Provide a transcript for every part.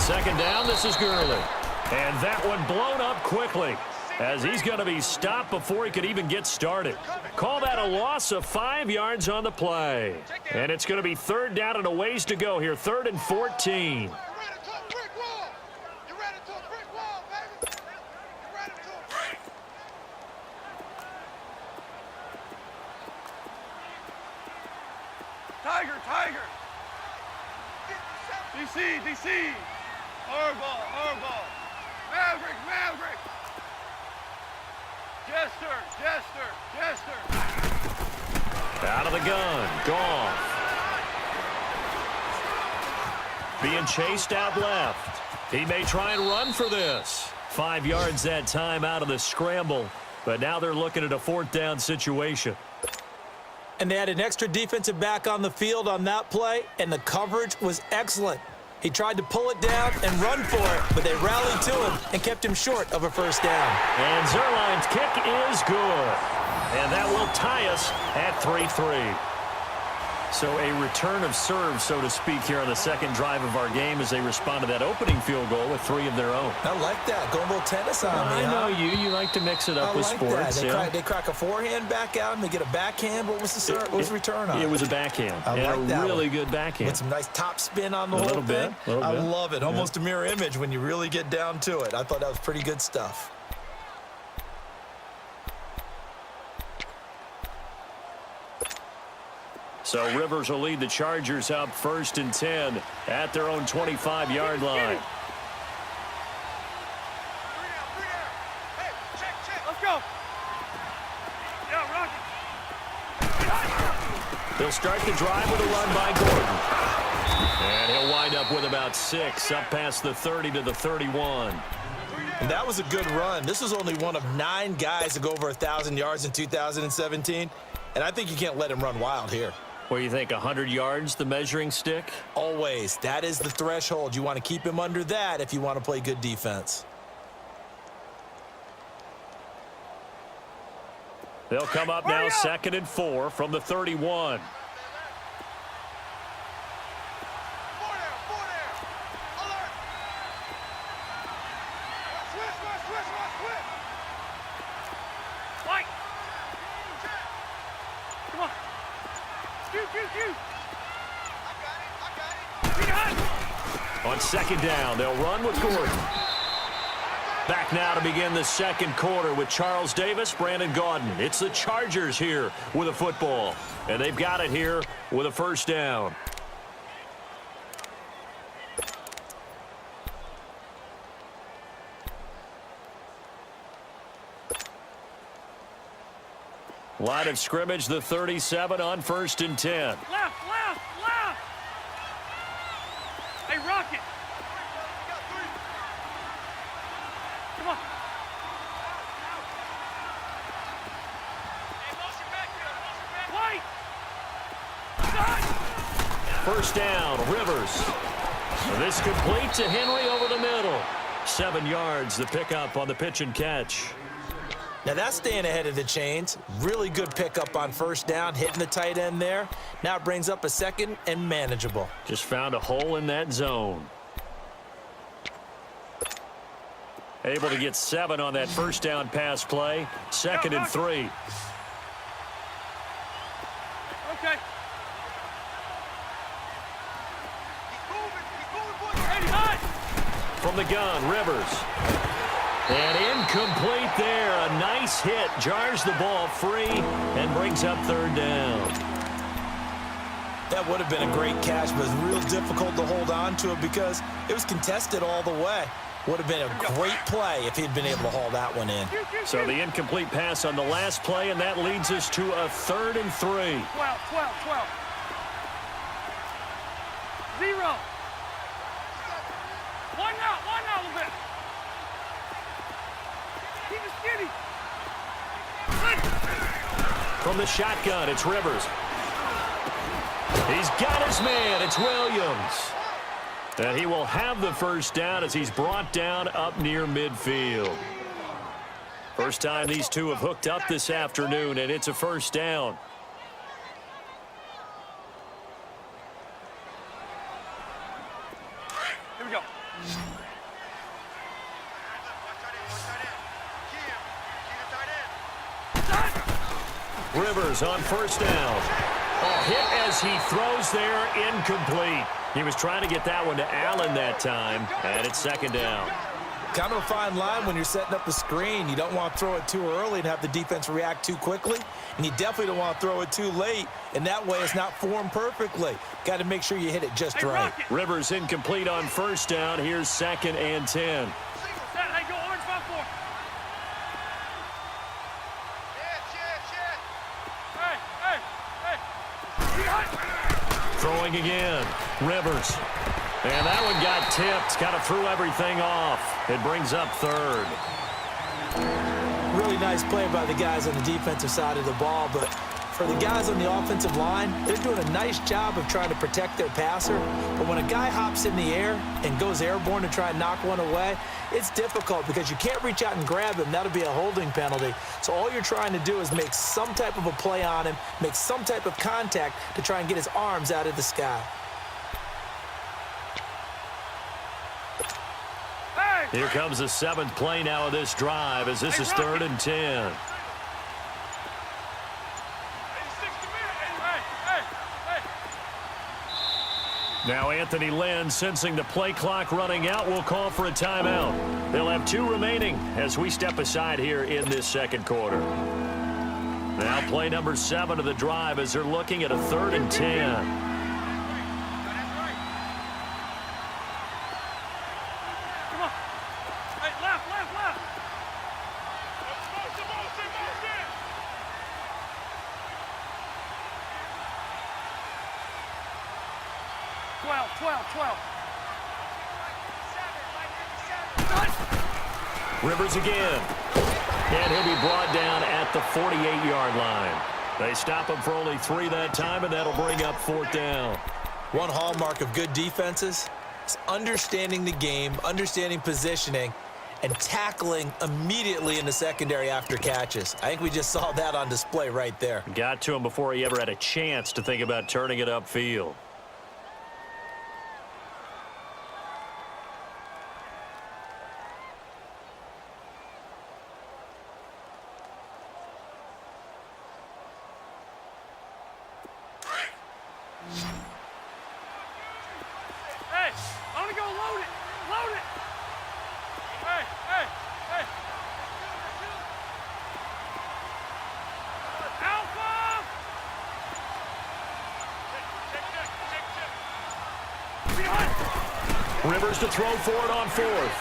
second down, this is Gurley. And that one blown up quickly, as he's going to be stopped before he could even get started. Call that a loss of 5 yards on the play. And it's going to be third down and a ways to go here, 3rd and 14. Tiger, Tiger. DC, DC. Hardball. Maverick. Jester. Out of the gun, Goff. Being chased out left. He may try and run for this. 5 yards that time out of the scramble, but now they're looking at a 4th down situation. And they had an extra defensive back on the field on that play, and the coverage was excellent. He tried to pull it down and run for it, but they rallied to him and kept him short of a first down. And Zerline's kick is good. And that will tie us at 3-3. So a return of serve, so to speak, here on the second drive of our game as they respond to that opening field goal with 3 of their own. I like that. Going a little tennis on me, I know you. You like to mix it up with sports. They crack a forehand back out and they get a backhand. What was the return on? It was a backhand. I like that really one. good backhand. With some nice top spin on the whole thing. I love it. Almost a mirror image when you really get down to it. I thought that was pretty good stuff. So Rivers will lead the Chargers up 1st and 10 at their own 25-yard line. Let's go. Yeah, Rocky. They'll start the drive with a run by Gordon. And he'll wind up with about 6, up past the 30 to the 31. And that was a good run. This was only one of 9 guys to go over 1,000 yards in 2017. And I think you can't let him run wild here. What do you think, 100 yards, the measuring stick? Always. That is the threshold. You want to keep him under that if you want to play good defense. They'll come up now 2nd and 4 from the 31. On 2nd down, they'll run with Gordon. Back now to begin the second quarter with Charles Davis, Brandon Gaudin. It's the Chargers here with a football, and they've got it here with a first down. Line of scrimmage, the 37 on 1st and 10. Left. Hey, Rocket. Come on. First down, Rivers. This complete to Henry over the middle. 7 yards, the pickup on the pitch and catch. Now that's staying ahead of the chains. Really good pickup on first down, hitting the tight end there. Now it brings up a 2nd and manageable. Just found a hole in that zone. Able to get 7 on that first down pass play. 2nd and 3. Okay. From the gun, Rivers. And incomplete there. A nice hit. Jars the ball free and brings up 3rd down. That would have been a great catch, but it's real difficult to hold on to it because it was contested all the way. Would have been a great play if he'd been able to haul that one in. So the incomplete pass on the last play, and that leads us to a 3rd and 3. 12. 0. One out a little bit. Keep it skinny. From the shotgun, it's Rivers. He's got his man. It's Williams. And he will have the first down as he's brought down up near midfield. First time these two have hooked up this afternoon, and it's a first down. Here we go. Rivers on first down. A hit as he throws there, incomplete. He was trying to get that one to Allen that time, and it's second down. Kind of a fine line when you're setting up the screen. You don't want to throw it too early and have the defense react too quickly, and you definitely don't want to throw it too late, and that way it's not formed perfectly. Got to make sure you hit it just right. Rivers incomplete on first down. Here's 2nd and 10. Hey, go orange 5-4. Hey. Throwing again. Rivers. And that one got tipped. Kind of threw everything off. It brings up 3rd. Really nice play by the guys on the defensive side of the ball, but for the guys on the offensive line, they're doing a nice job of trying to protect their passer. But when a guy hops in the air and goes airborne to try and knock one away, it's difficult because you can't reach out and grab him. That'll be a holding penalty. So all you're trying to do is make some type of a play on him, make some type of contact to try and get his arms out of the sky. Here comes the 7th play now of this drive as this is 3rd and 10. Now Anthony Lynn, sensing the play clock running out, will call for a timeout. They'll have 2 remaining as we step aside here in this second quarter. Now play number 7 of the drive as they're looking at a 3rd and 10. Rivers again. And he'll be brought down at the 48-yard line. They stop him for only 3 that time, and that'll bring up 4th down. One hallmark of good defenses is understanding the game, understanding positioning, and tackling immediately in the secondary after catches. I think we just saw that on display right there. Got to him before he ever had a chance to think about turning it upfield. Rivers to throw for it on 4th.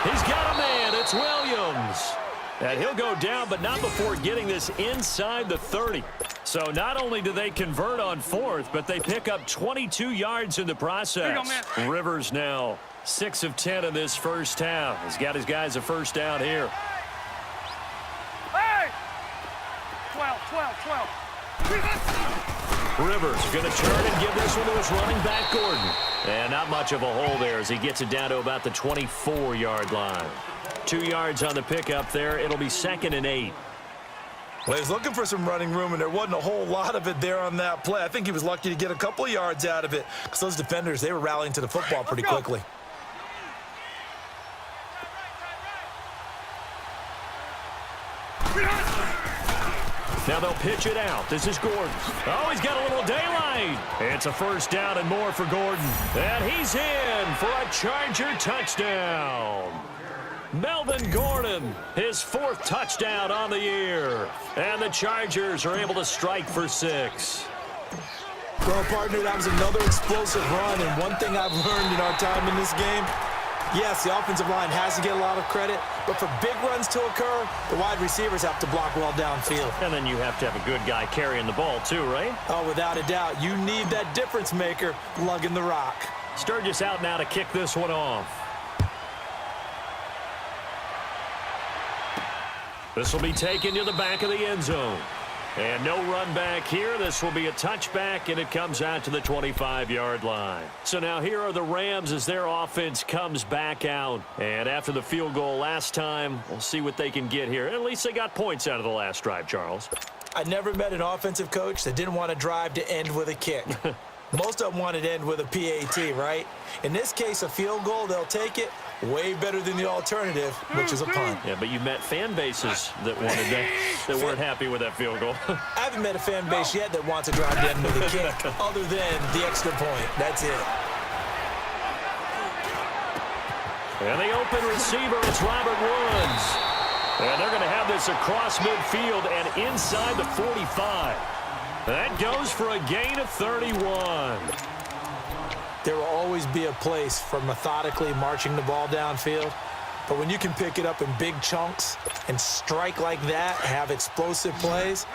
He's got a man. It's Williams. And he'll go down, but not before getting this inside the 30. So not only do they convert on 4th, but they pick up 22 yards in the process. Rivers now 6 of 10 in this first half. He's got his guys a first down here. Hey! 12. Rivers going to turn and give this one to his running back, Gordon. And not much of a hole there as he gets it down to about the 24-yard line. 2 yards on the pickup there. It'll be 2nd and 8. Well, he was looking for some running room, and there wasn't a whole lot of it there on that play. I think he was lucky to get a couple of yards out of it because those defenders, they were rallying to the football pretty quickly. Now they'll pitch it out. This is Gordon. Oh, he's got a little daylight. It's a first down and more for Gordon. And he's in for a Charger touchdown. Melvin Gordon, his 4th touchdown on the year. And the Chargers are able to strike for 6. Well, partner, that was another explosive run. And one thing I've learned in our time in this game, yes, the offensive line has to get a lot of credit, but for big runs to occur, the wide receivers have to block well downfield. And then you have to have a good guy carrying the ball too, right? Oh, without a doubt. You need that difference maker lugging the rock. Sturgis out now to kick this one off. This will be taken to the back of the end zone. And no run back here. This will be a touchback, and it comes out to the 25-yard line. So now here are the Rams as their offense comes back out. And after the field goal last time, we'll see what they can get here. At least they got points out of the last drive, Charles. I never met an offensive coach that didn't want to drive to end with a kick. Most of them want it to end with a PAT, right? In this case, a field goal, they'll take it. Way better than the alternative, which is a punt. Yeah, but you met fan bases that wanted that, that weren't happy with that field goal. I haven't met a fan base yet that wants to drive to end with a kick other than the extra point. That's it. And the open receiver, it's Robert Woods. And they're going to have this across midfield and inside the 45. That goes for a gain of 31. There will always be a place for methodically marching the ball downfield. But when you can pick it up in big chunks and strike like that, have explosive plays,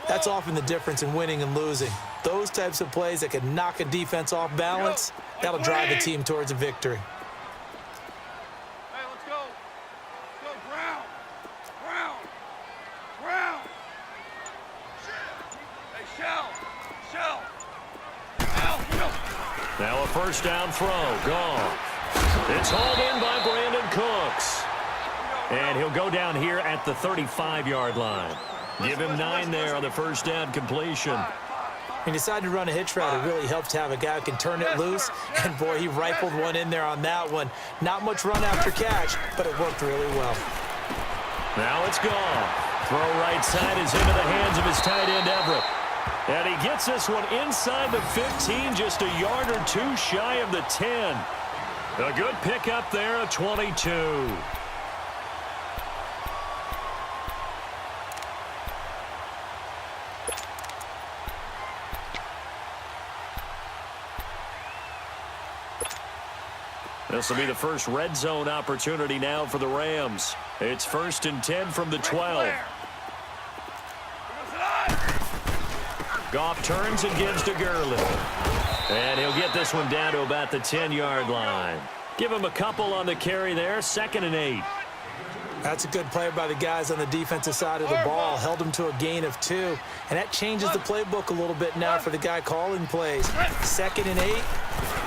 that's often the difference in winning and losing. Those types of plays that can knock a defense off balance, that'll drive a team towards a victory. Hey, let's go. Let's go, Brown. Brown. Brown. Hey, Shell. Shell. Now a first down throw. Gone. It's hauled in by Brandon Cooks. And he'll go down here at the 35-yard line. Give him 9 there on the first down completion. He decided to run a hitch route. It really helps to have a guy who can turn it loose. And, boy, he rifled one in there on that one. Not much run after catch, but it worked really well. Now it's gone. Throw right side is into the hands of his tight end, Everett. And he gets this one inside the 15, just a yard or two shy of the 10. A good pickup there at 22. This will be the first red zone opportunity now for the Rams. It's 1st and 10 from the 12. Goff turns and gives to Gurley. And he'll get this one down to about the 10-yard line. Give him a couple on the carry there, 2nd and 8. That's a good play by the guys on the defensive side of the ball. Held him to a gain of 2. And that changes the playbook a little bit now for the guy calling plays. 2nd and 8.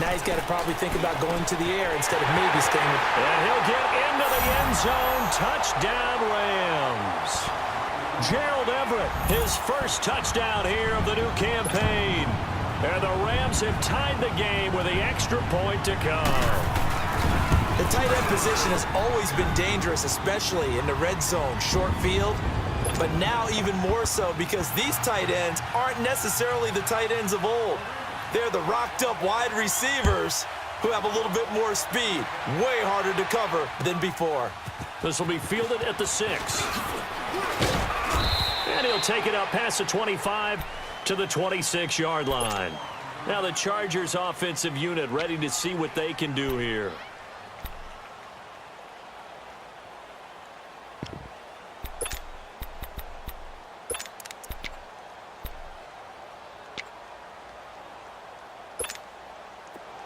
Now he's got to probably think about going to the air instead of maybe staying with. And he'll get into the end zone. Touchdown, Rams. Gerald Everett, his first touchdown here of the new campaign. And the Rams have tied the game with the extra point to come. The tight end position has always been dangerous, especially in the red zone, short field. But now even more so because these tight ends aren't necessarily the tight ends of old. They're the rocked-up wide receivers who have a little bit more speed. Way harder to cover than before. This will be fielded at the 6. And he'll take it up past the 25 to the 26-yard line. Now the Chargers offensive unit ready to see what they can do here.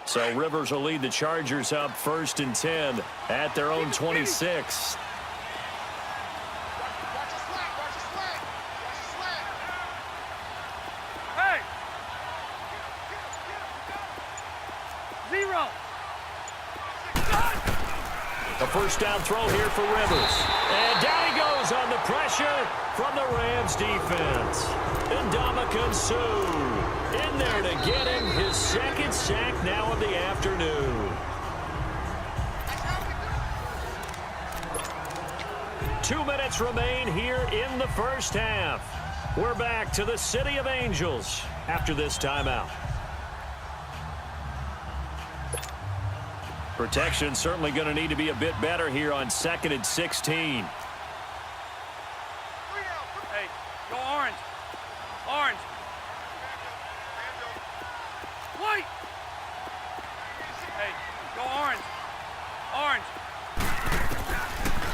So Rivers will lead the Chargers up 1st and 10 at their own 26. Hey! 0. A first down throw here for Rivers. And down he goes on the pressure from the Rams defense. Ndamukong Suh in there to get him his 2nd sack now of the afternoon. 2 minutes remain here in the first half. We're back to the City of Angels after this timeout. Protection certainly going to need to be a bit better here on 2nd and 16. Hey, go orange. Orange. White. Hey, go orange. Orange.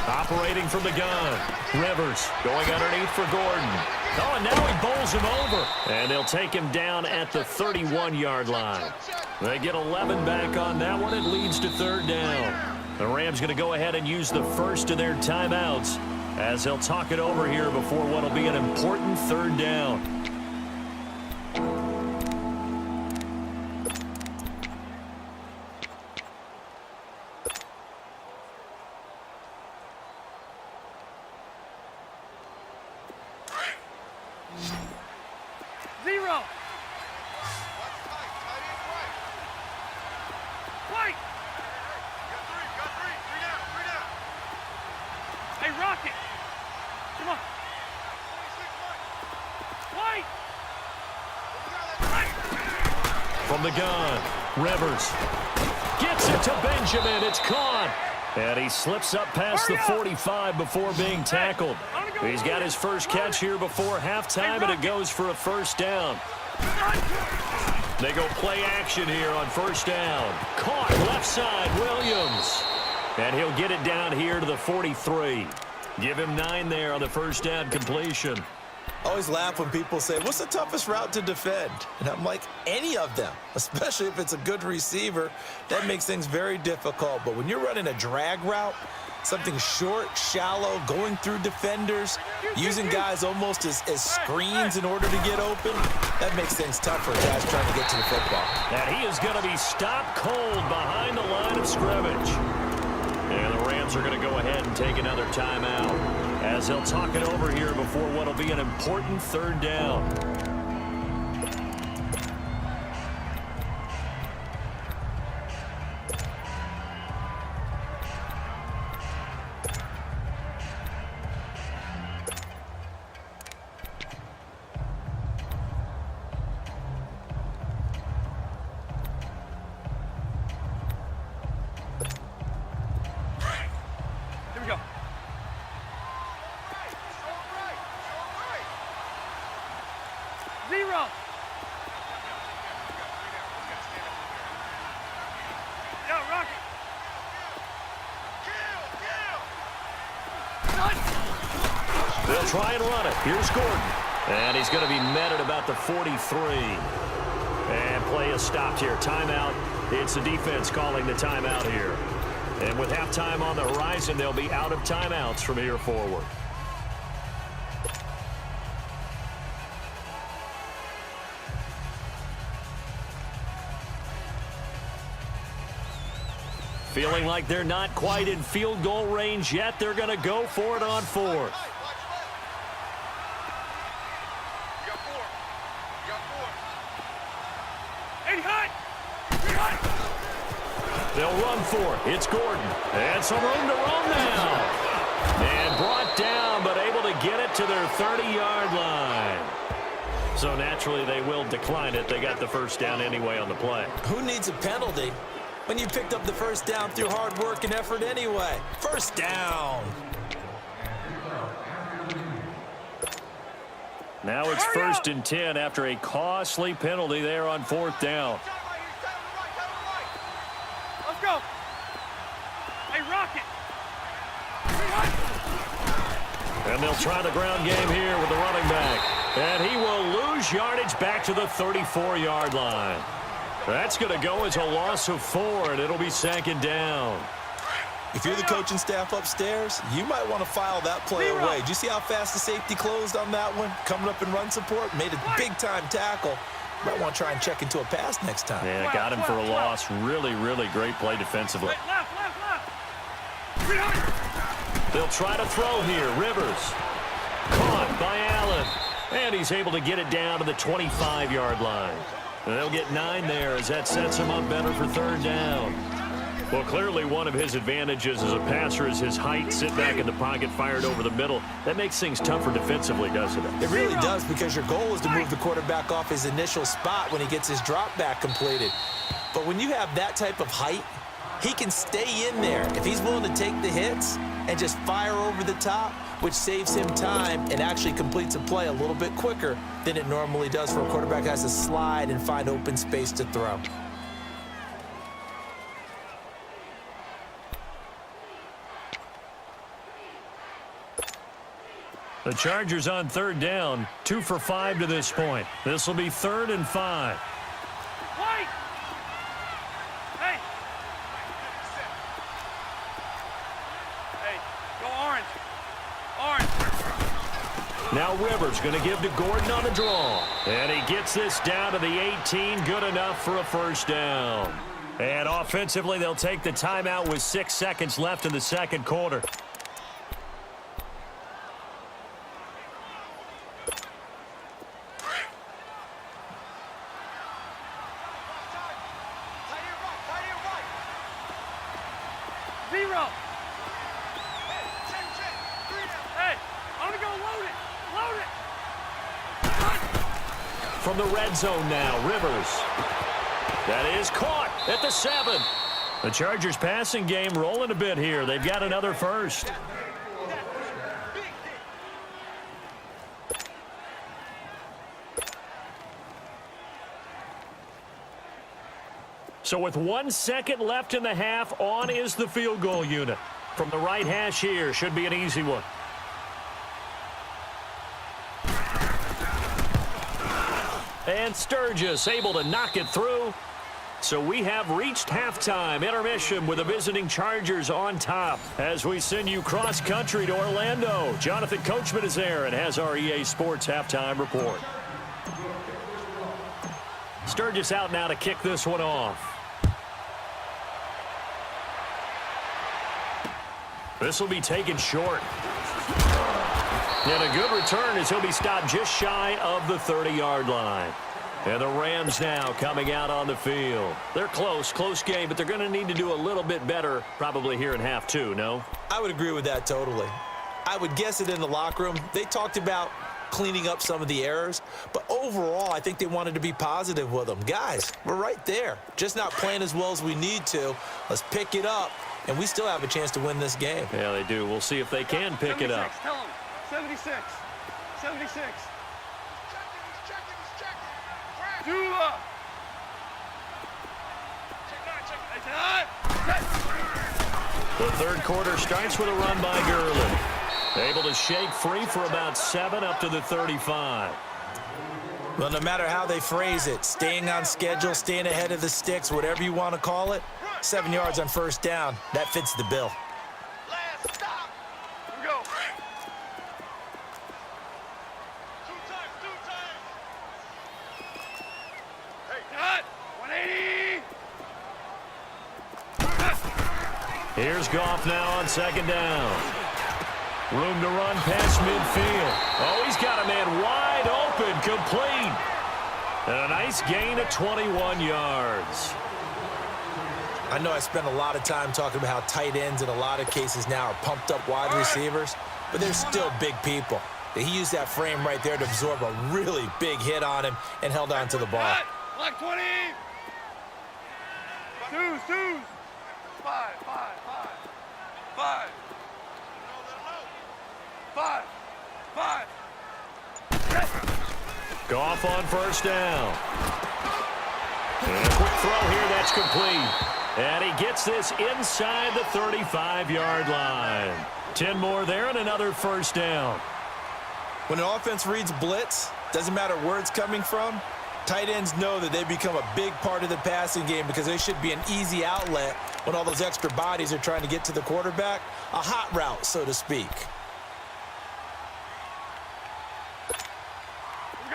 Operating from the gun. Rivers going underneath for Gordon. Oh, and now he bowls him over. And they'll take him down at the 31-yard line. They get 11 back on that one. It leads to 3rd down. The Rams going to go ahead and use the first of their timeouts as they'll talk it over here before what will be an important 3rd down. the gun. Rivers gets it to Benjamin. It's caught. And he slips up past the 45 before being tackled. He's got his first catch here before halftime, and it goes for a first down. They go play action here on first down. Caught left side, Williams. And he'll get it down here to the 43. Give him 9 there on the first down completion. I always laugh when people say, what's the toughest route to defend? And I'm like, any of them, especially if it's a good receiver. That makes things very difficult. But when you're running a drag route, something short, shallow, going through defenders, using guys almost as screens in order to get open, that makes things tough for guys trying to get to the football. And he is going to be stopped cold behind the line of scrimmage. And the Rams are going to go ahead and take another timeout as they'll talk it over here before what will be an important third down. They'll try and run it. Here's Gordon. And he's going to be met at about the 43. And play is stopped here. Timeout. It's the defense calling the timeout here. And with halftime on the horizon, they'll be out of timeouts from here forward. Feeling like they're not quite in field goal range yet. They're going to go for it on fourth. They'll run for it. It's Gordon. And some room to run now. And brought down, but able to get it to their 30-yard line. So naturally, they will decline it. They got the first down anyway on the play. Who needs a penalty when you picked up the first down through hard work and effort anyway? First down. Now it's 1st and 10 after a costly penalty there on 4th down. Let's go. Hey, Rocket. And they'll try the ground game here with the running back. And he will lose yardage back to the 34-yard line. That's going to go as a loss of 4, and it'll be 2nd down. If you're the coaching staff upstairs, you might want to file that play away. Did you see how fast the safety closed on that one? Coming up in run support, made a big-time tackle. Might want to try and check into a pass next time. Yeah, got him for a loss. Really, really great play defensively. Left. They'll try to throw here. Rivers. Caught by Allen. And he's able to get it down to the 25-yard line. And they'll get 9 there as that sets him up better for 3rd down. Well, clearly one of his advantages as a passer is his height. Sit back in the pocket, fired over the middle. That makes things tougher defensively, doesn't it? It really does, because your goal is to move the quarterback off his initial spot when he gets his drop back completed. But when you have that type of height, he can stay in there if he's willing to take the hits and just fire over the top, which saves him time and actually completes a play a little bit quicker than it normally does for a quarterback that has to slide and find open space to throw. The Chargers on 3rd down, 2 for 5 to this point. This will be 3rd and 5. White. Hey. Hey, go orange. Now Rivers going to give to Gordon on the draw. And he gets this down to the 18. Good enough for a first down. And offensively, they'll take the timeout with 6 seconds left in the 2nd quarter. From the red zone now, Rivers. That is caught at the 7. The Chargers passing game rolling a bit here. They've got another first. So with 1 second left in the half, on is the field goal unit. From the right hash here, should be an easy one. And Sturgis able to knock it through. So we have reached halftime intermission with the visiting Chargers on top as we send you cross-country to Orlando. Jonathan Coachman is there and has our EA Sports halftime report. Sturgis out now to kick this one off. This will be taken short. And a good return as he'll be stopped just shy of the 30-yard line. And the Rams now coming out on the field. They're close game, but they're going to need to do a little bit better probably here in half two, no? I would agree with that totally. I would guess it in the locker room. They talked about cleaning up some of the errors, but overall, I think they wanted to be positive with them. Guys, we're right there. Just not playing as well as we need to. Let's pick it up, and we still have a chance to win this game. Yeah, they do. We'll see if they can pick it up. Tell him. 76. 76. Dula. The third quarter starts with a run by Gurley. Able to shake free for about 7 up to the 35. Well, no matter how they phrase it, staying on schedule, staying ahead of the sticks, whatever you want to call it, 7 yards on first down, that fits the bill. Last stop. Here we go. Two times. Hey, cut. 180. Here's Goff now on second down. Room to run past midfield. Oh, he's got a man wide open, complete. And a nice gain of 21 yards. I know I spent a lot of time talking about how tight ends in a lot of cases now are pumped up wide receivers, but they're still big people. He used that frame right there to absorb a really big hit on him and held on to the ball. Black 20. Twos. 5. 5. Goff on first down. And a quick throw here, that's complete. And he gets this inside the 35-yard line. 10 more there and another first down. When an offense reads blitz, doesn't matter where it's coming from, tight ends know that they become a big part of the passing game because they should be an easy outlet when all those extra bodies are trying to get to the quarterback. A hot route, so to speak.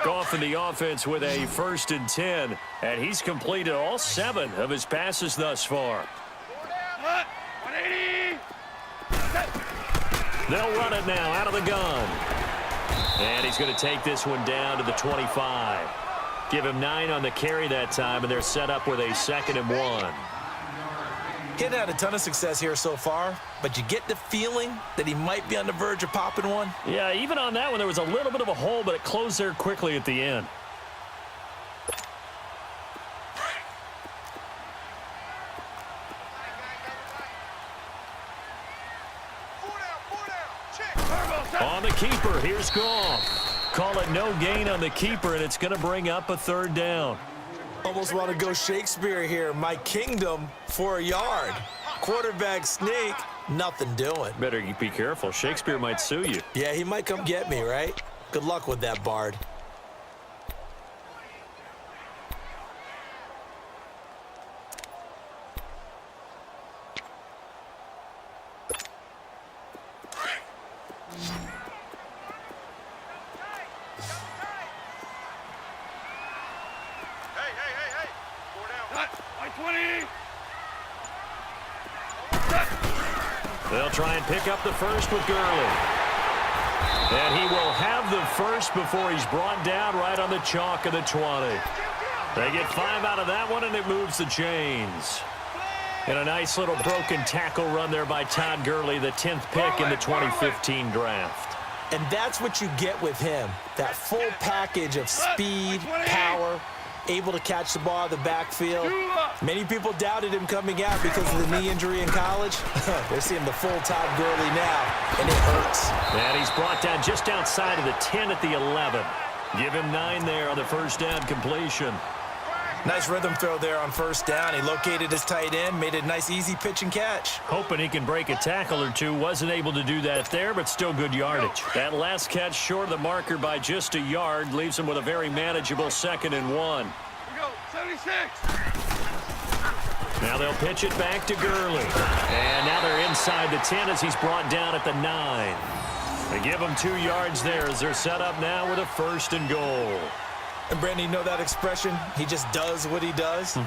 Goff in the offense with a 1st and 10, and he's completed all 7 of his passes thus far. 180. They'll run it now out of the gun. And he's going to take this one down to the 25. Give him 9 on the carry that time, and they're set up with a 2nd and 1. Getting had a ton of success here so far, but you get the feeling that he might be on the verge of popping one. Yeah, even on that one, there was a little bit of a hole, but it closed there quickly at the end. On the keeper, here's Goff. Call it no gain on the keeper, and it's going to bring up a 3rd down. Almost want to go Shakespeare here. My kingdom for a yard. Quarterback sneak, nothing doing. Better be careful. Shakespeare might sue you. Yeah, he might come get me, right? Good luck with that, Bard. They'll try and pick up the first with Gurley. And he will have the first before he's brought down right on the chalk of the 20. They get 5 out of that one, and it moves the chains. And a nice little broken tackle run there by Todd Gurley, the 10th pick in the 2015 draft. And that's what you get with him, that full package of speed, power, able to catch the ball out of the backfield. Many people doubted him coming out because of the knee injury in college. They're seeing the full-time Gurley now, and it hurts. And he's brought down just outside of the 10 at the 11. Give him 9 there on the first down completion. Nice rhythm throw there on first down. He located his tight end, made a nice easy pitch and catch. Hoping he can break a tackle or two. Wasn't able to do that there, but still good yardage. That last catch short of the marker by just a yard leaves him with a very manageable 2nd and 1. We go, 76. Now they'll pitch it back to Gurley. And now they're inside the 10 as he's brought down at the 9. They give him 2 yards there as they're set up now with a 1st and goal. And, Brandon, you know that expression? He just does what he does?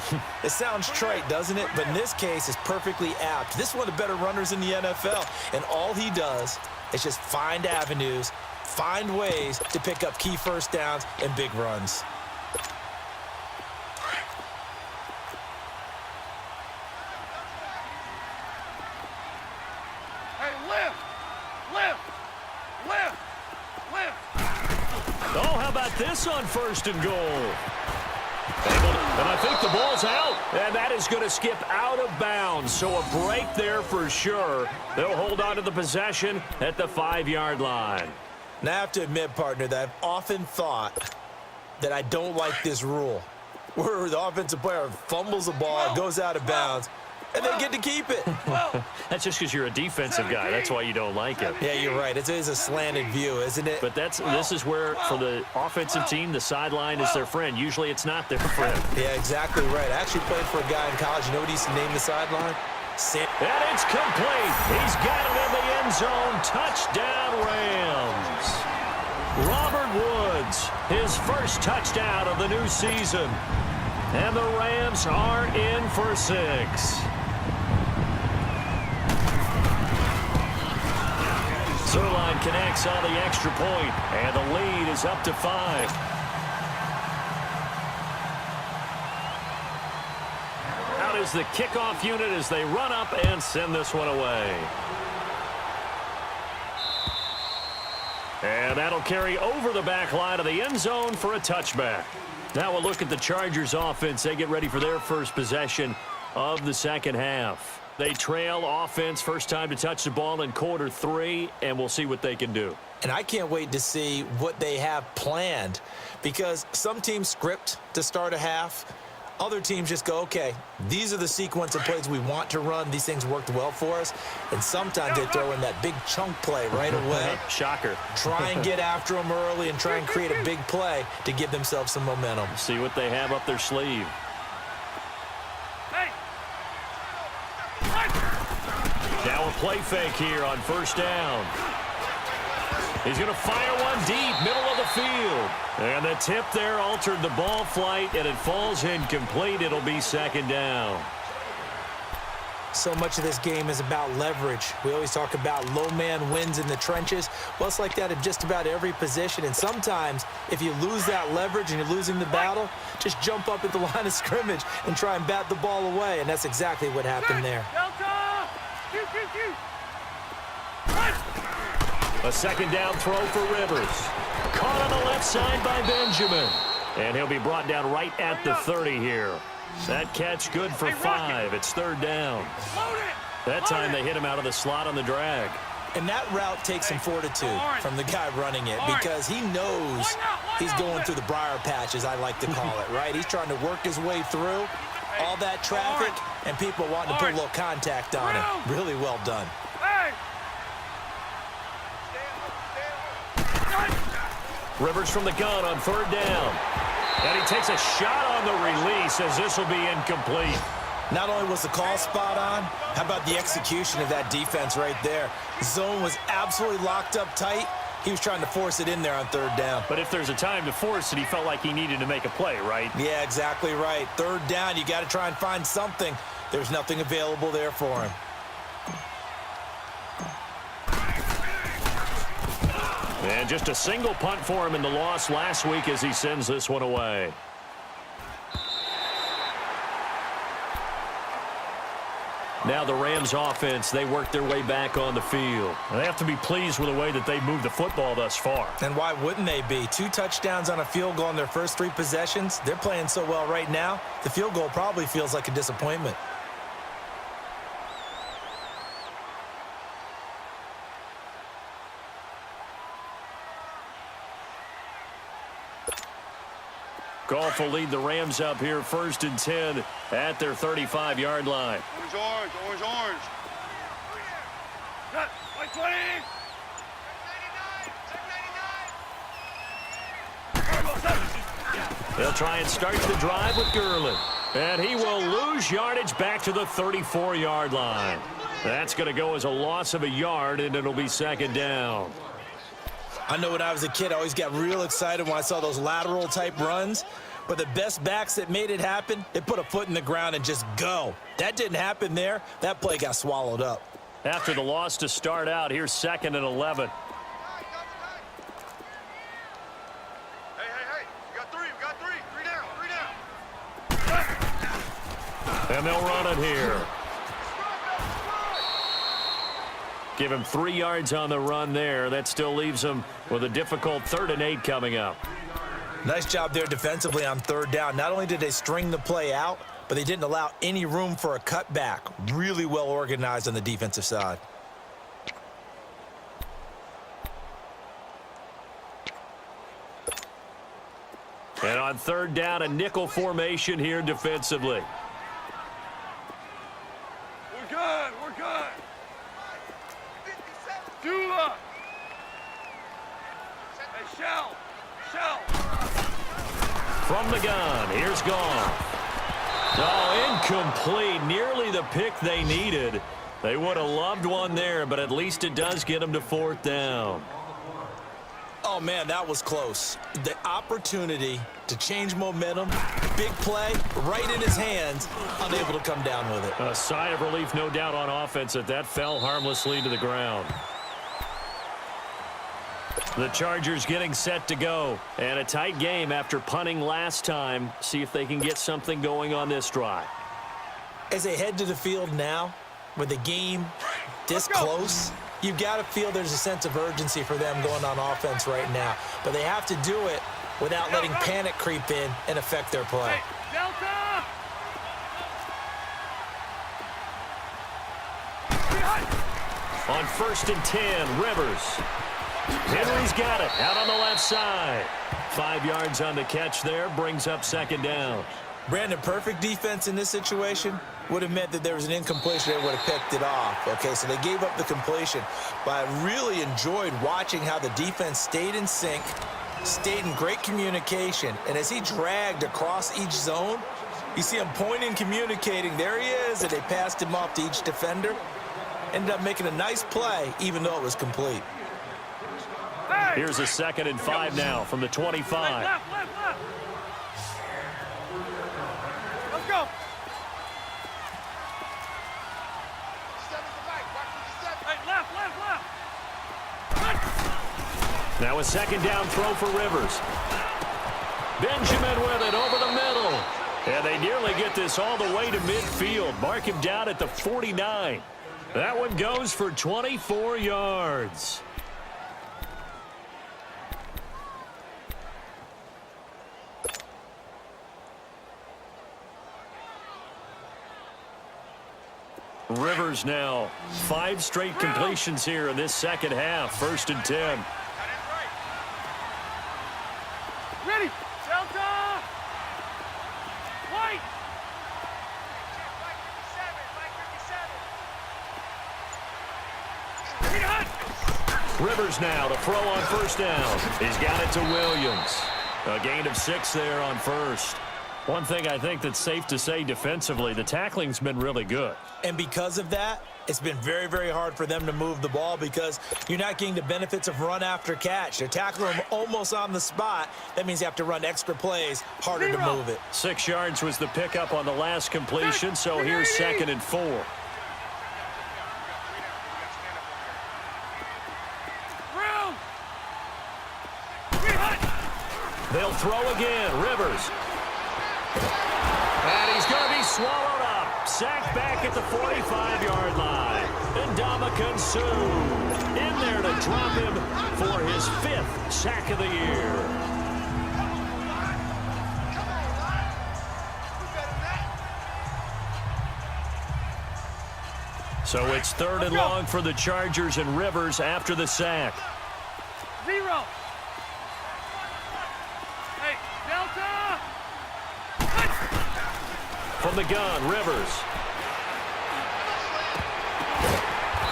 It sounds trite, doesn't it? But in this case, it's perfectly apt. This is one of the better runners in the NFL. And all he does is just find avenues, find ways to pick up key first downs and big runs. Hey, lift! Lift! Lift! Lift! Oh, how about this on 1st and goal? And I think the ball's out. And that is going to skip out of bounds. So a break there for sure. They'll hold on to the possession at the 5-yard line. Now, I have to admit, partner, that I've often thought that I don't like this rule, where the offensive player fumbles the ball, it goes out of bounds, and they get to keep it. That's just because you're a defensive guy. That's why you don't like it. Yeah, you're right. It is a slanted view, isn't it? But this is where, for the offensive team, the sideline is their friend. Usually it's not their friend. Yeah, exactly right. I actually played for a guy in college. You know what he used to name the sideline? And it's complete. He's got it in the end zone. Touchdown, Rams. Robert Woods, his first touchdown of the new season. And the Rams are in for 6. Zerline connects on the extra point, and the lead is up to 5. Out is the kickoff unit as they run up and send this one away. And that'll carry over the back line of the end zone for a touchback. Now we'll look at the Chargers offense. They get ready for their first possession of the second half. They trail offense, first time to touch the ball in quarter 3, and we'll see what they can do. And I can't wait to see what they have planned, because some teams script to start a half. Other teams just go, okay, these are the sequence of plays we want to run. These things worked well for us. And sometimes they throw in that big chunk play right away. Shocker. Try and get after them early and try and create a big play to give themselves some momentum. See what they have up their sleeve. Now a play fake here on first down. He's going to fire one deep, middle of the field. And the tip there altered the ball flight, and it falls incomplete. It'll be second down. So much of this game is about leverage. We always talk about low man wins in the trenches. Well, it's like that in just about every position. And sometimes, if you lose that leverage and you're losing the battle, just jump up at the line of scrimmage and try and bat the ball away. And that's exactly what happened there. A second down throw for Rivers. Caught on the left side by Benjamin. And he'll be brought down right at the 30 here. That catch good for 5. It's third down. That time they hit him out of the slot on the drag. And that route takes some fortitude from the guy running it, because he knows he's going through the briar patch, as I like to call it, right? He's trying to work his way through all that traffic, and people wanting to put a little contact on him. Really well done. Rivers from the gun on third down. And he takes a shot on the release as this will be incomplete. Not only was the call spot on, how about the execution of that defense right there? Zone was absolutely locked up tight. He was trying to force it in there on third down. But if there's a time to force it, he felt like he needed to make a play, right? Yeah, exactly right. Third down, you got to try and find something. There's nothing available there for him. And just a single punt for him in the loss last week as he sends this one away. Now the Rams offense, they work their way back on the field. They have to be pleased with the way that they've moved the football thus far. And why wouldn't they be? 2 touchdowns on a field goal in their first 3 possessions. They're playing so well right now, the field goal probably feels like a disappointment. Goff will lead the Rams up here 1st and 10 at their 35-yard line. Orange, orange, orange, orange. Cut. White 20. They'll try and start the drive with Gurley. And he will lose yardage back to the 34-yard line. That's going to go as a loss of a yard, and it'll be 2nd down. I know when I was a kid, I always got real excited when I saw those lateral-type runs. But the best backs that made it happen, they put a foot in the ground and just go. That didn't happen there. That play got swallowed up. After the loss to start out, here's 2nd and 11. Hey, we got 3, we got 3. 3 down, 3 down. And they'll run it here. Give him 3 yards on the run there. That still leaves him with a difficult 3rd and 8 coming up. Nice job there defensively on 3rd down. Not only did they string the play out, but they didn't allow any room for a cutback. Really well organized on the defensive side. And on 3rd down, a nickel formation here defensively. We're good, we're good. Dula. Hey, Shell. From the gun, here's Goff. Oh, incomplete. Nearly the pick they needed. They would have loved one there, but at least it does get them to 4th down. Oh, man, that was close. The opportunity to change momentum, big play, right in his hands, unable to come down with it. A sigh of relief, no doubt, on offense that fell harmlessly to the ground. The Chargers getting set to go. And a tight game after punting last time. See if they can get something going on this drive. As they head to the field now, with the game this close, you've got to feel there's a sense of urgency for them going on offense right now. But they have to do it without letting panic creep in and affect their play. Hey, Delta! On 1st and 10, Rivers. Henry's got it out on the left side. 5 yards on the catch there, brings up 2nd down. Brandon, perfect defense in this situation would have meant that there was an incompletion. They would have picked it off. Okay, so they gave up the completion. But I really enjoyed watching how the defense stayed in sync, stayed in great communication. And as he dragged across each zone, you see him pointing, communicating. There he is, and they passed him off to each defender. Ended up making a nice play, even though it was complete. Here's a 2nd and 5 now from the 25. Left. Let's go. Hey, left. Now a 2nd down throw for Rivers. Benjamin with it over the middle. And they nearly get this all the way to midfield. Mark him down at the 49. That one goes for 24 yards. Rivers now 5 straight completions here in this 2nd half. 1st and 10. Ready. Delta. White. Rivers now to throw on 1st down. He's got it to Williams. A gain of 6 there on 1st. One thing I think that's safe to say defensively, the tackling's been really good. And because of that, it's been very, very hard for them to move the ball because you're not getting the benefits of run after catch. They're tackling them almost on the spot. That means you have to run extra plays, harder to move it. 6 yards was the pickup on the last completion, so here's 2nd and 4. They'll throw again. Rivers. And he's going to be swallowed up. Sacked back at the 45-yard line. And Ndamukong Suh in there to drop him for his 5th sack of the year. So it's 3rd and long for the Chargers and Rivers after the sack. 0. Hey, Delta! From the gun, Rivers.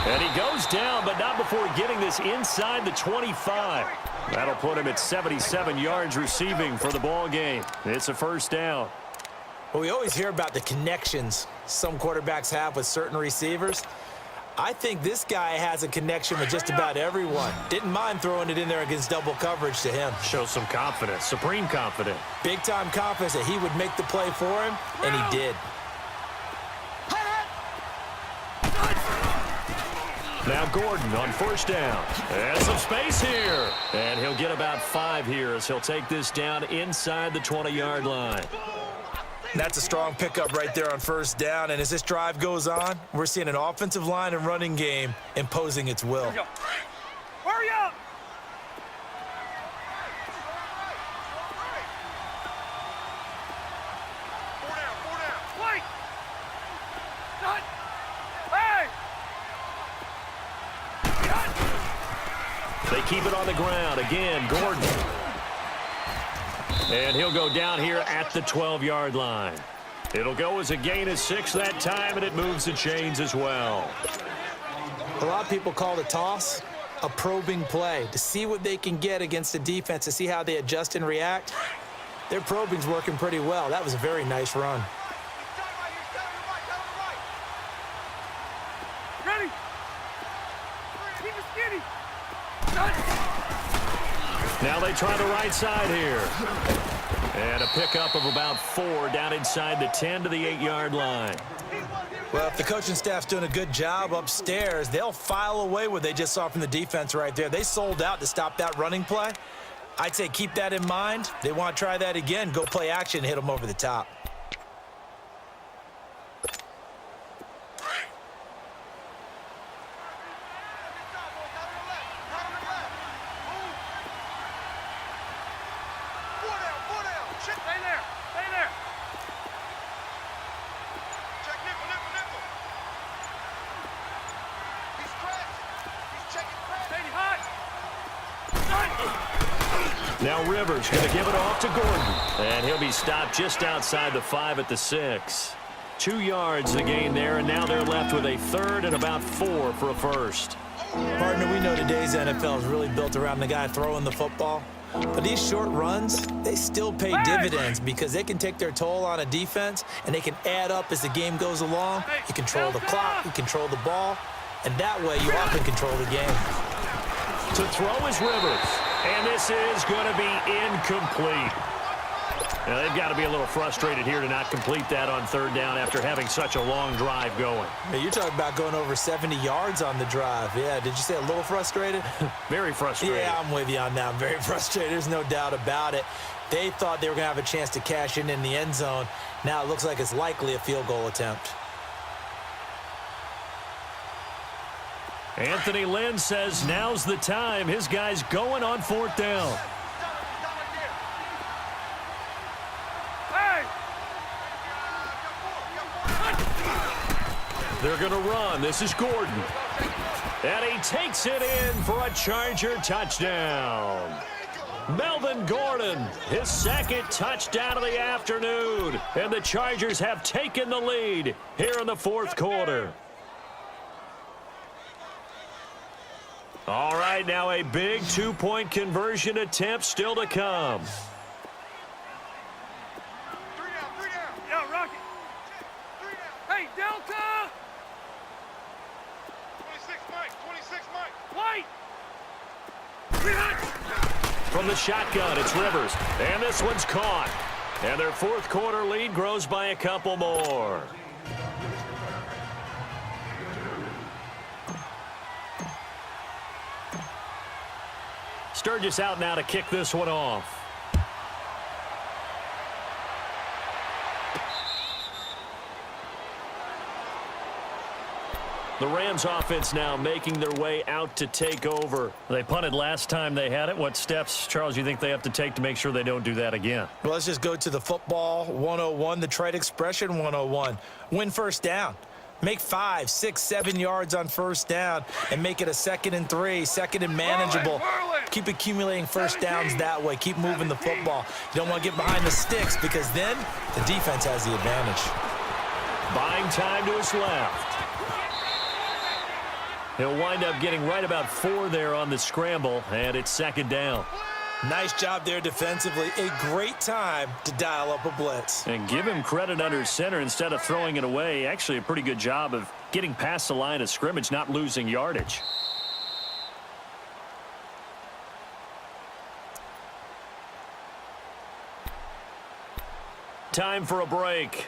And he goes down, but not before getting this inside the 25. That'll put him at 77 yards receiving for the ball game. It's a 1st down. Well, we always hear about the connections some quarterbacks have with certain receivers. I think this guy has a connection with just about everyone. Didn't mind throwing it in there against double coverage to him. Shows some confidence, supreme confidence. Big-time confidence that he would make the play for him, and he did. Now Gordon on 1st down. And some space here. And he'll get about 5 here as he'll take this down inside the 20-yard line. That's a strong pickup right there on 1st down. And as this drive goes on, we're seeing an offensive line and running game imposing its will. Hurry up! Four down. Wait! Done! Hey! They keep it on the ground. Again, Gordon. And he'll go down here at the 12-yard line. It'll go as a gain of 6 that time, and it moves the chains as well. A lot of people call the toss a probing play to see what they can get against the defense, to see how they adjust and react. Their probing's working pretty well. That was a very nice run. Ready? Keep it skinny. Now they try the right side here. And a pickup of about 4 down inside the 10 to the 8-yard line. Well, if the coaching staff's doing a good job upstairs, they'll file away what they just saw from the defense right there. They sold out to stop that running play. I'd say keep that in mind. They want to try that again. Go play action and hit them over the top. Now Rivers going to give it off to Gordon. And he'll be stopped just outside the 5 at the 6. 2 yards the gain there, and now they're left with a 3rd and about 4 for a 1st. Partner, we know today's NFL is really built around the guy throwing the football. But these short runs, they still pay dividends because they can take their toll on a defense, and they can add up as the game goes along. You control the clock, you control the ball, and that way you often control the game. To throw is Rivers, and this is going to be incomplete. Now, they've got to be a little frustrated here to not complete that on 3rd down after having such a long drive going. Hey, you're talking about going over 70 yards on the drive. Yeah, did you say a little frustrated? Very frustrated. Yeah, I'm with you on that. I'm very frustrated. There's no doubt about it. They thought they were going to have a chance to cash in the end zone. Now it looks like it's likely a field goal attempt. Anthony Lynn says now's the time. His guy's going on 4th down. They're going to run. This is Gordon. And he takes it in for a Charger touchdown. Melvin Gordon, his 2nd touchdown of the afternoon. And the Chargers have taken the lead here in the 4th quarter. All right, now a big 2-point conversion attempt still to come. 3 down. Yeah, Rocky. 3 down. Hey, Delta! 26 Mike. White! From the shotgun, it's Rivers. And this one's caught. And their 4th quarter lead grows by a couple more. Sturgis out now to kick this one off. The Rams offense now making their way out to take over. They punted last time they had it. What steps, Charles, you think they have to take to make sure they don't do that again? Well, let's just go to the football 101, the trade expression 101. Win first down. Make 5, 6, 7 yards on first down and make it a 2nd and 3, 2nd and manageable. Keep accumulating first downs that way. Keep moving the football. You don't want to get behind the sticks because then the defense has the advantage. Buying time to his left. He'll wind up getting right about 4 there on the scramble, and it's 2nd down. Nice job there defensively. A great time to dial up a blitz. And give him credit under center instead of throwing it away. Actually, a pretty good job of getting past the line of scrimmage, not losing yardage. Time for a break.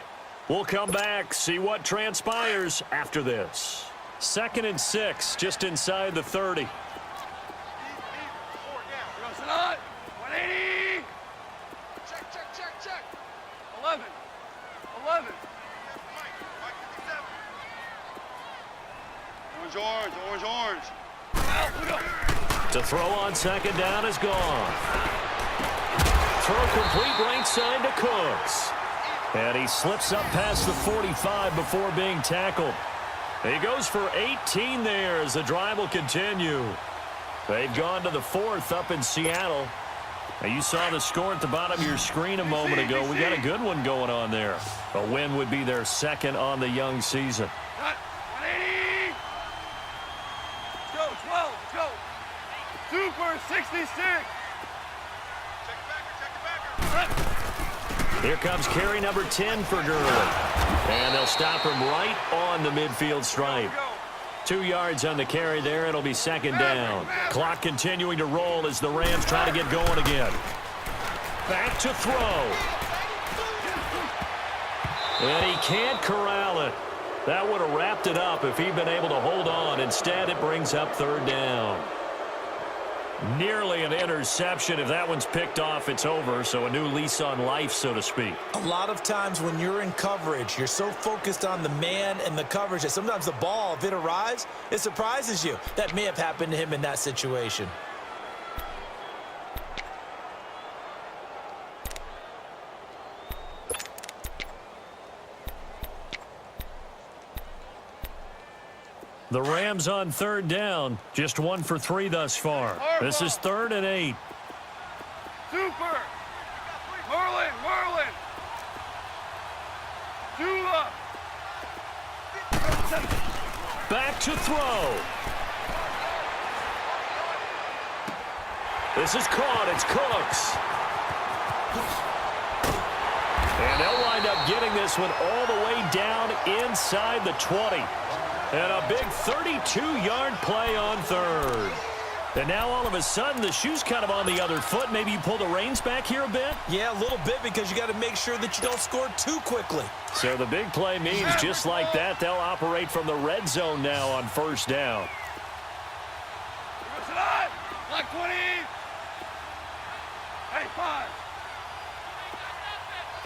We'll come back, see what transpires after this. 2nd and 6, just inside the 30. 180. Check. 11. Orange. To throw on 2nd down is gone. Throw complete right side to Cooks. And he slips up past the 45 before being tackled. He goes for 18 there as the drive will continue. They've gone to the 4th up in Seattle. Now, you saw the score at the bottom of your screen a moment ago. We got a good one going on there. A win would be their 2nd on the young season. 180. Let's go, 12. Let's go. Super 66. Check it back. Here comes carry number 10 for Gurley. And they'll stop him right on the midfield stripe. 2 yards on the carry there. It'll be 2nd down. Clock continuing to roll as the Rams try to get going again. Back to throw. And he can't corral it. That would have wrapped it up if he'd been able to hold on. Instead, it brings up 3rd down. Nearly an interception. If that one's picked off, it's over. So a new lease on life, so to speak. A lot of times when you're in coverage, you're so focused on the man and the coverage that sometimes the ball, if it arrives, it surprises you. That may have happened to him in that situation. The Rams on 3rd down. Just 1 for 3 thus far. This is 3rd and 8. Super. Merlin. 2 up. Back to throw. This is caught. It's Cooks. And they'll wind up getting this one all the way down inside the 20. And a big 32-yard play on 3rd. And now all of a sudden the shoe's kind of on the other foot. Maybe you pull the reins back here a bit? Yeah, a little bit because you got to make sure that you don't score too quickly. So the big play means just like that, they'll operate from the red zone now on 1st down. Black 20. Hey, 5.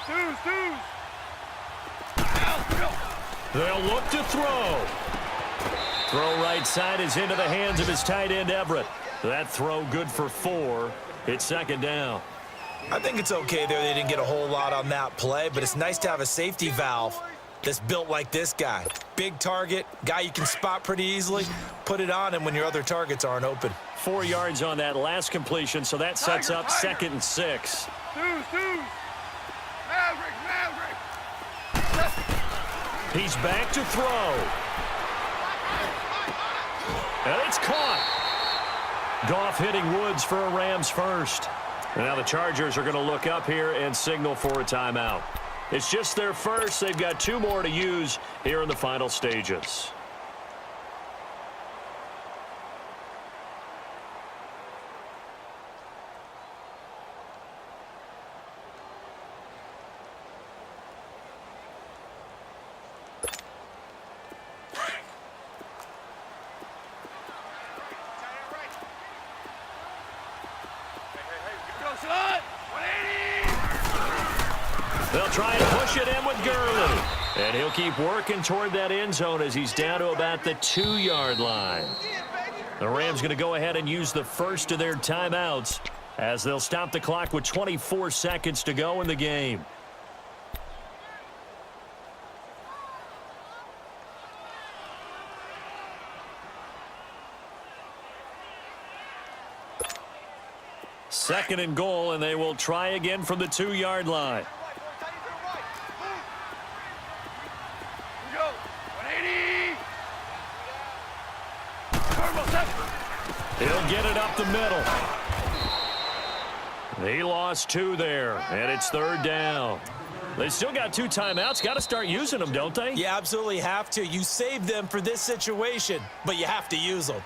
Twos. They'll look to throw. Throw right side is into the hands of his tight end, Everett. That throw good for 4. It's 2nd down. I think it's okay there. They didn't get a whole lot on that play, but it's nice to have a safety valve that's built like this guy. Big target, guy you can spot pretty easily. Put it on him when your other targets aren't open. 4 yards on that last completion, so that sets up 2nd and 6. Twos. Maverick. He's back to throw. And it's caught. Goff hitting Woods for a Rams first. And now the Chargers are going to look up here and signal for a timeout. It's just their first. They've got 2 more to use here in the final stages. They'll try and push it in with Gurley. And he'll keep working toward that end zone as he's down to about the 2-yard line. The Rams going to go ahead and use the first of their timeouts as they'll stop the clock with 24 seconds to go in the game. Second and goal, and they will try again from the 2-yard line. He'll get it up the middle. He lost 2 there, and it's 3rd down. They still got 2 timeouts. Got to start using them, don't they? You absolutely have to. You save them for this situation, but you have to use them.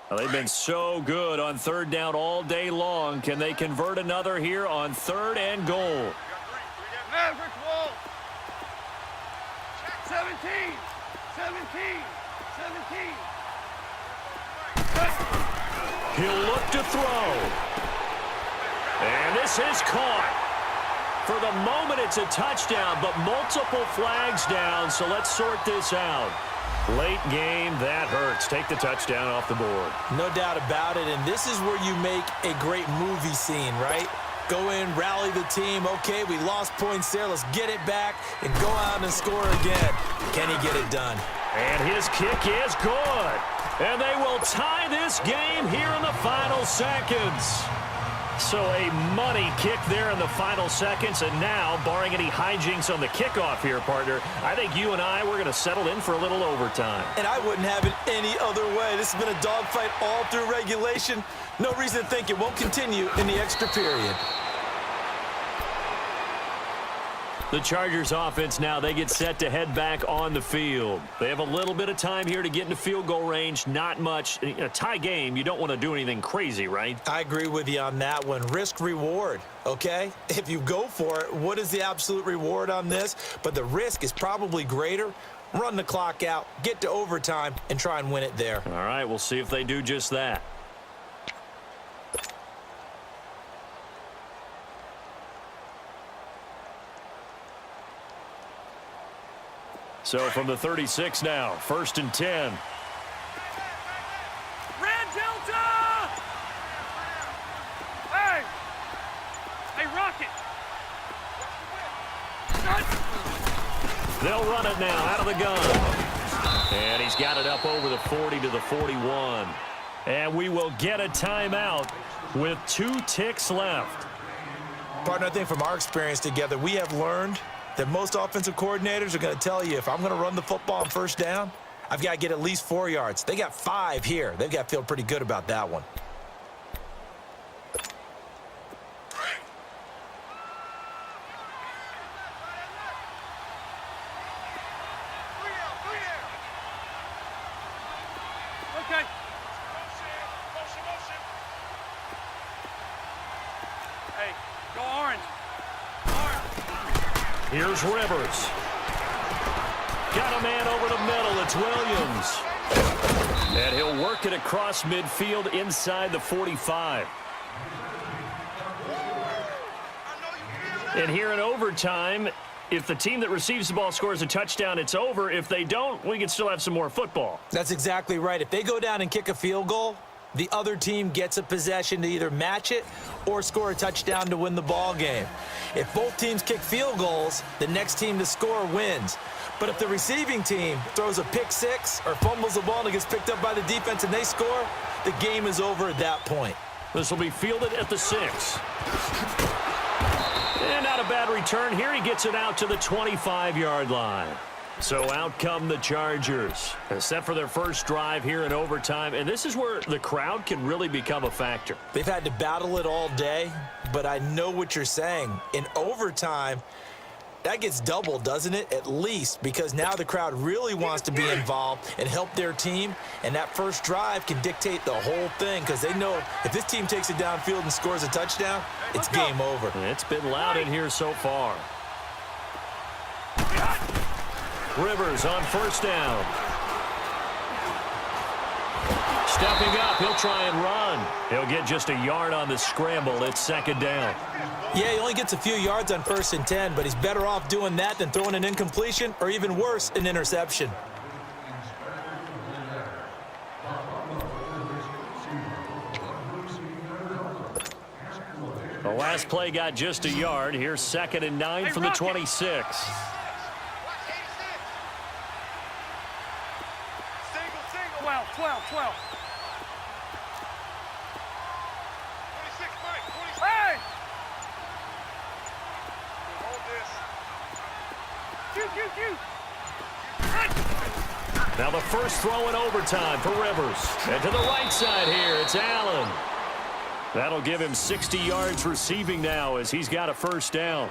Well, they've been so good on 3rd down all day long. Can they convert another here on 3rd and goal? Maverick wall. 17. 17. He'll look to throw. And this is caught. For the moment, it's a touchdown, but multiple flags down, so let's sort this out. Late game, that hurts. Take the touchdown off the board. No doubt about it, and this is where you make a great movie scene, right? Go in, rally the team. Okay, we lost points there. Let's get it back and go out and score again. Can he get it done? And his kick is good. And they will tie this game here in the final seconds. So a money kick there in the final seconds. And now, barring any hijinks on the kickoff here, partner, I think you and we're going to settle in for a little overtime. And I wouldn't have it any other way. This has been a dogfight all through regulation. No reason to think it won't continue in the extra period. The Chargers offense now, they get set to head back on the field. They have a little bit of time here to get into field goal range. Not much. In a tie game, you don't want to do anything crazy, right? I agree with you on that one. Risk reward, okay? If you go for it, what is the absolute reward on this? But the risk is probably greater. Run the clock out, get to overtime, and try and win it there. All right, we'll see if they do just that. So from the 36 now, 1st and 10. Red Delta! Hey! Hey, Rocket! They'll run it now out of the gun. And he's got it up over the 40 to the 41. And we will get a timeout with 2 ticks left. Partner, I think from our experience together, we have learned that most offensive coordinators are going to tell you, if I'm going to run the football on 1st down, I've got to get at least 4 yards. They got 5 here. They've got to feel pretty good about that one. Okay. Hey, go orange. Here's Rivers. Got a man over the middle. It's Williams. And he'll work it across midfield inside the 45. And here in overtime, if the team that receives the ball scores a touchdown, it's over. If they don't, we can still have some more football. That's exactly right. If they go down and kick a field goal, the other team gets a possession to either match it or score a touchdown to win the ball game. If both teams kick field goals, the next team to score wins. But if the receiving team throws a pick 6 or fumbles the ball and it gets picked up by the defense and they score, the game is over at that point. This will be fielded at the 6. And not a bad return here. He gets it out to the 25-yard line. So out come the Chargers. Set for their first drive here in overtime, and this is where the crowd can really become a factor. They've had to battle it all day, but I know what you're saying. In overtime, that gets doubled, doesn't it? At least, because now the crowd really wants to be involved and help their team, and that first drive can dictate the whole thing because they know if this team takes it downfield and scores a touchdown, it's game over. It's been loud in here so far. Rivers on first down. Stepping up, he'll try and run. He'll get just a yard on the scramble. It's second down. Yeah, he only gets a few yards on 1st and 10, but he's better off doing that than throwing an incompletion or even worse, an interception. The last play got just a yard. Here's 2nd and 9 from the 26. Now the first throw in overtime for Rivers. And to the right side here, it's Allen. That'll give him 60 yards receiving now as he's got a first down.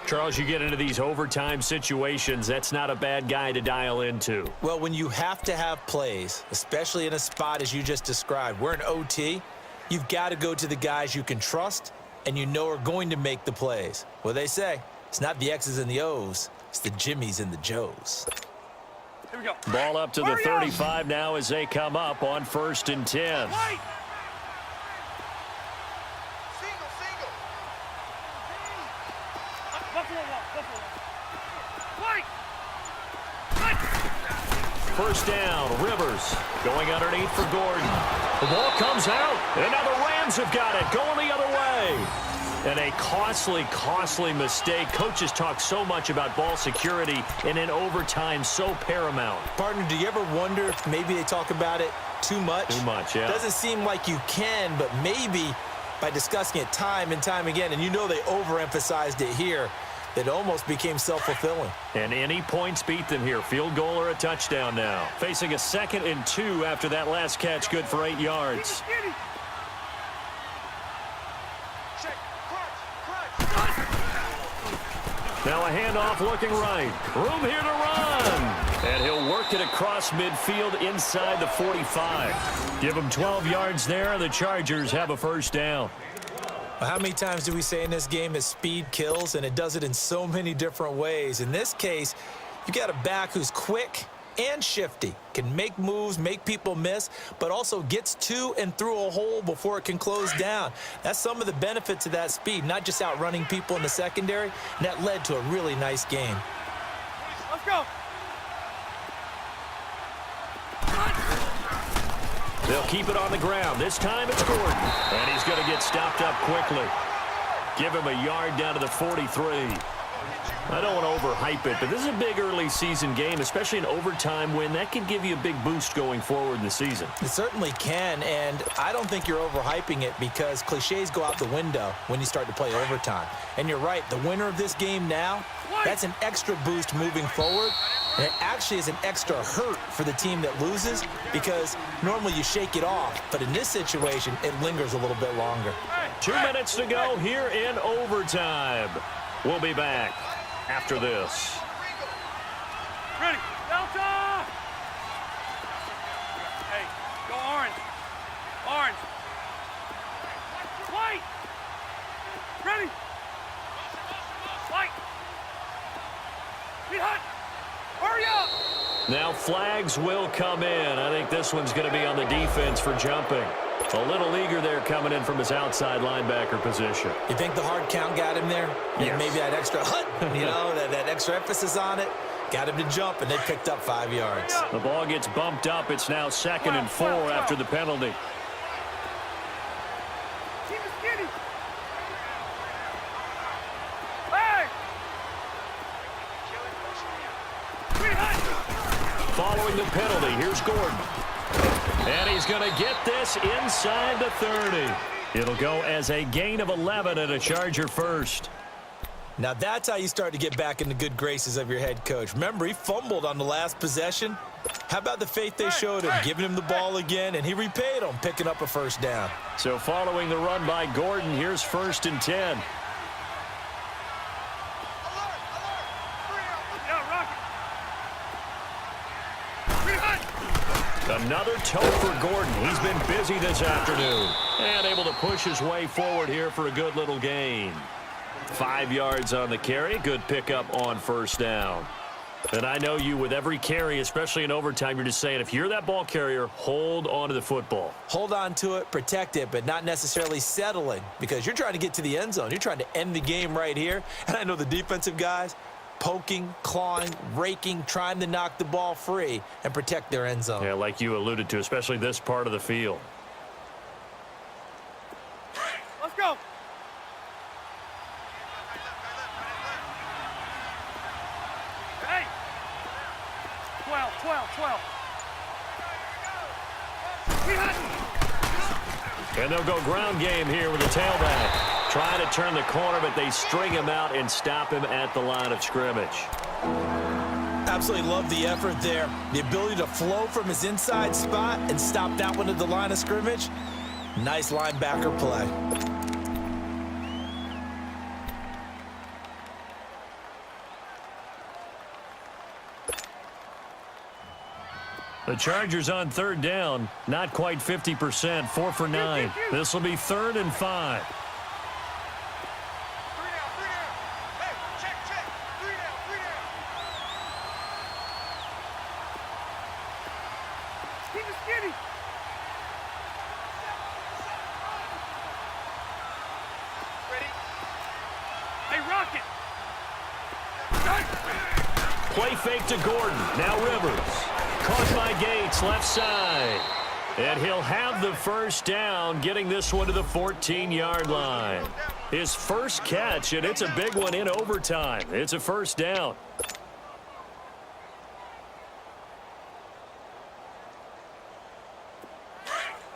Charles, you get into these overtime situations, that's not a bad guy to dial into. Well, when you have to have plays, especially in a spot as you just described, we're in OT, you've got to go to the guys you can trust and you know are going to make the plays. Well, they say it's not the X's and the O's, it's the Jimmies and the Joes. Here we go. Ball up to the 35 now as they come up on 1st and 10. White. First down, Rivers going underneath for Gordon. The ball comes out, and now the Rams have got it, going the other way. And a costly mistake. Coaches talk so much about ball security, and in overtime, so paramount. Partner, do you ever wonder if maybe they talk about it too much? Too much, yeah. Doesn't seem like you can, but maybe by discussing it time and time again, and you know they overemphasized it here, it almost became self-fulfilling. And any points beat them here. Field goal or a touchdown now. Facing a 2nd and 2 after that last catch, good for 8 yards. Now a handoff looking right. Room here to run. And he'll work it across midfield inside the 45. Give him 12 yards there, and the Chargers have a first down. Well, how many times do we say in this game that speed kills, and it does it in so many different ways? In this case, you got a back who's quick and shifty, can make moves, make people miss, but also gets to and through a hole before it can close down. That's some of the benefits of that speed, not just outrunning people in the secondary, and that led to a really nice game. Let's go. They'll keep it on the ground. This time it's Gordon. And he's going to get stopped up quickly. Give him a yard down to the 43. I don't want to overhype it, but this is a big early season game, especially an overtime win. That can give you a big boost going forward in the season. It certainly can, and I don't think you're overhyping it because cliches go out the window when you start to play overtime. And you're right, the winner of this game now, that's an extra boost moving forward, and it actually is an extra hurt for the team that loses because normally you shake it off, but in this situation, it lingers a little bit longer. 2 minutes to go here in overtime. We'll be back after this. Ready. Delta! Hey, go orange. Orange. White. Ready. White. Be hot. Hurry up. Now flags will come in. I think this one's going to be on the defense for jumping. A little eager there coming in from his outside linebacker position. You think the hard count got him there? Yes. Maybe that extra that extra emphasis on it got him to jump, and they picked up 5 yards. The ball gets bumped up. It's now 2nd and 4 after the penalty. Keep it skinny. Hey! Be hot. Following the penalty, here's Gordon. And he's going to get this inside the 30. It'll go as a gain of 11 and a Charger first. Now that's how you start to get back in the good graces of your head coach. Remember, he fumbled on the last possession. How about the faith they showed him, giving him the ball again, and he repaid them, picking up a first down. So following the run by Gordon, here's 1st and 10. Another toe for Gordon. He's been busy this afternoon. And able to push his way forward here for a good little gain. 5 yards on the carry. Good pickup on 1st down. And I know you, with every carry, especially in overtime, you're just saying, if you're that ball carrier, hold on to the football. Hold on to it, protect it, but not necessarily settling, because you're trying to get to the end zone. You're trying to end the game right here. And I know the defensive guys, poking, clawing, raking, trying to knock the ball free and protect their end zone. Yeah, like you alluded to, especially this part of the field. Let's go. Hey. 12. And they'll go ground game here with the tailback. Trying to turn the corner, but they string him out and stop him at the line of scrimmage. Absolutely love the effort there. The ability to flow from his inside spot and stop that one at the line of scrimmage. Nice linebacker play. The Chargers on 3rd down, not quite 50%, 4 for 9. This will be 3rd and 5. Play fake to Gordon. Now Rivers. Caught by Gates, left side. And he'll have the 1st down, getting this one to the 14-yard line. His first catch, and it's a big one in overtime. It's a 1st down.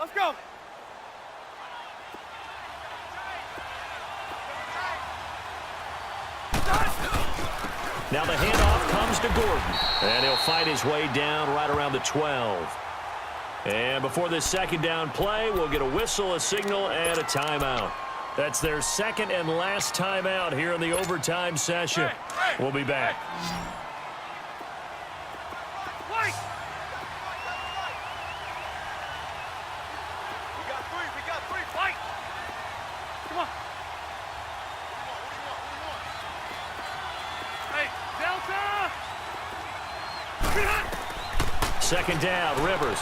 Let's go. Now the handoff comes to Gordon. And he'll fight his way down right around the 12. And before this 2nd down play, we'll get a whistle, a signal, and a timeout. That's their 2nd and last timeout here in the overtime session. We'll be back. Come on. 2nd down, Rivers.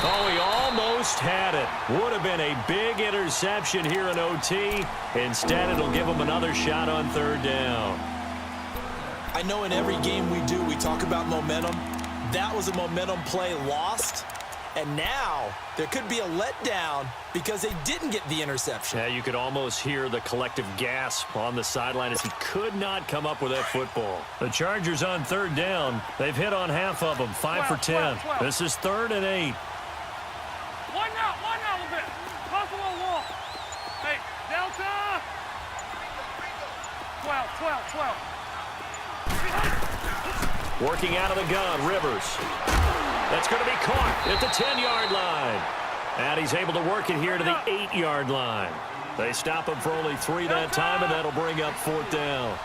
Oh, he almost had it. Would have been a big interception here in OT. Instead, it'll give him another shot on 3rd down. I know in every game we do, we talk about momentum. That was a momentum play lost. And now there could be a letdown because they didn't get the interception. Yeah, you could almost hear the collective gasp on the sideline as he could not come up with that football. The Chargers on 3rd down. They've hit on half of them, 5 for 10. This is 3rd and 8. One out a little bit. Possible wall. Hey, Delta. 12. Working out of the gun, Rivers. That's going to be caught at the 10-yard line. And he's able to work it here to the 8-yard line. They stop him for only 3 that time, and that'll bring up 4th down.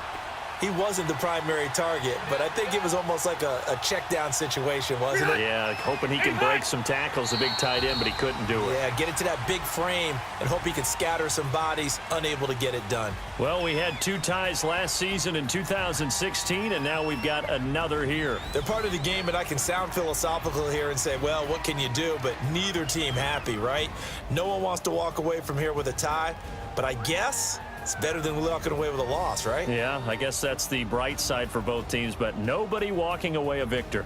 He wasn't the primary target, but I think it was almost like a check down situation, wasn't it? Yeah, hoping he can break some tackles, a big tight end, but he couldn't do it. Yeah, get it to that big frame and hope he can scatter some bodies, unable to get it done. Well, we had 2 ties last season in 2016, and now we've got another here. They're part of the game, and I can sound philosophical here and say, well, what can you do? But neither team happy, right? No one wants to walk away from here with a tie, but I guess it's better than walking away with a loss, right? Yeah, I guess that's the bright side for both teams, but nobody walking away a victor.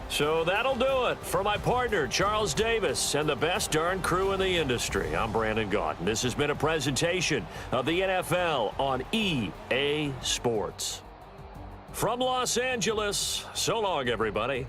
So that'll do it. For my partner, Charles Davis, and the best darn crew in the industry, I'm Brandon Gaudin. This has been a presentation of the NFL on EA Sports. From Los Angeles, so long, everybody.